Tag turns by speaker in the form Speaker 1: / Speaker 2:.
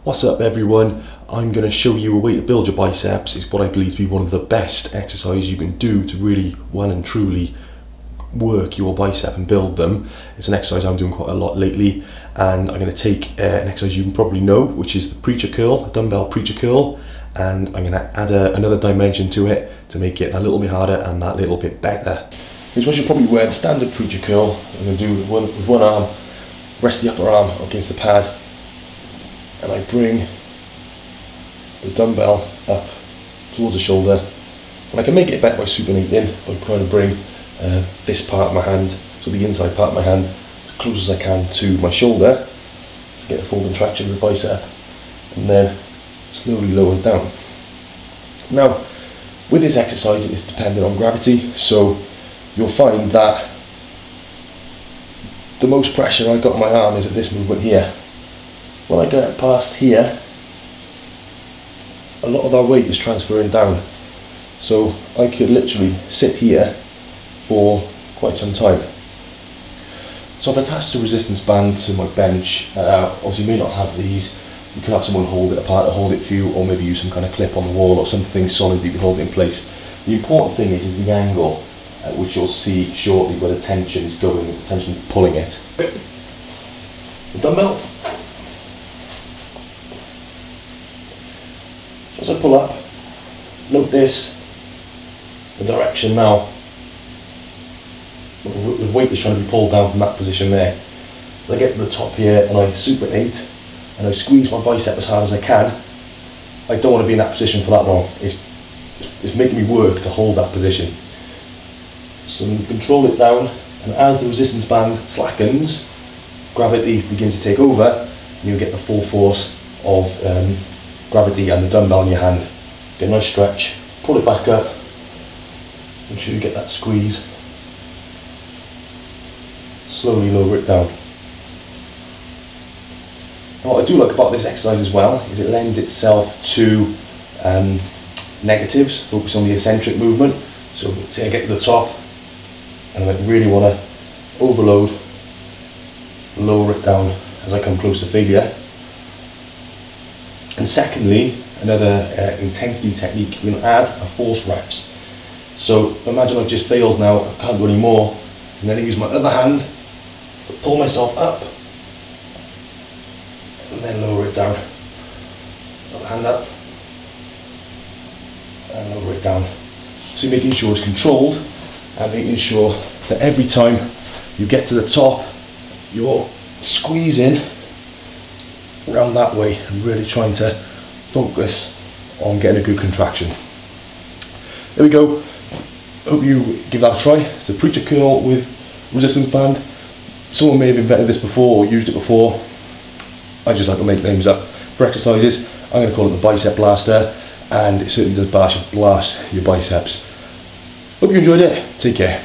Speaker 1: What's up everyone? I'm going to show you a way to build your biceps. It's what I believe to be one of the best exercises you can do to really well and truly work your bicep and build them. It's an exercise I'm doing quite a lot lately, and I'm going to take an exercise you can probably know, which is the preacher curl, a dumbbell preacher curl, and I'm going to add another dimension to it to make it a little bit harder and that little bit better. Here's what you'll probably wear the standard preacher curl. I'm going to do with one arm, rest the upper arm against the pad, and I bring the dumbbell up towards the shoulder, and I can make it better by supinating, by trying to bring this part of my hand, so the inside part of my hand, as close as I can to my shoulder to get a full contraction of the bicep, and then slowly lower it down. Now, with this exercise, it's dependent on gravity, so you'll find that the most pressure I got on my arm is at this movement here. When I get past here, a lot of that weight is transferring down. So I could literally sit here for quite some time. So I've attached a resistance band to my bench. Obviously you may not have these. You can have someone hold it apart to hold it for you, or maybe use some kind of clip on the wall or something solid that you can hold it in place. The important thing is the angle, which you'll see shortly where the tension is going, the tension is pulling it. The dumbbell. So as I pull up, notice the direction now. The weight is trying to be pulled down from that position there. So I get to the top here and I supinate and I squeeze my bicep as hard as I can. I don't want to be in that position for that long. It's making me work to hold that position. So you control it down, and as the resistance band slackens, gravity begins to take over, and you'll get the full force of gravity and the dumbbell in your hand. Get a nice stretch, pull it back up, make sure you get that squeeze, slowly lower it down. Now, what I do like about this exercise as well is it lends itself to negatives. Focus on the eccentric movement. So say I get to the top and I really want to overload, lower it down as I come close to failure. And secondly, another intensity technique, we're going to add a force reps. So imagine I've just failed now, I can't do any more, and then I use my other hand to pull myself up and then lower it down. Other hand up and lower it down. So you're making sure it's controlled and making sure that every time you get to the top, you're squeezing around that way and really trying to focus on getting a good contraction. There we go. Hope you give that a try. It's a preacher curl with resistance band. Someone may have invented this before or used it before. I just like to make names up for exercises. I'm going to call it the bicep blaster, and it certainly does blast your biceps. Hope you enjoyed it. Take care.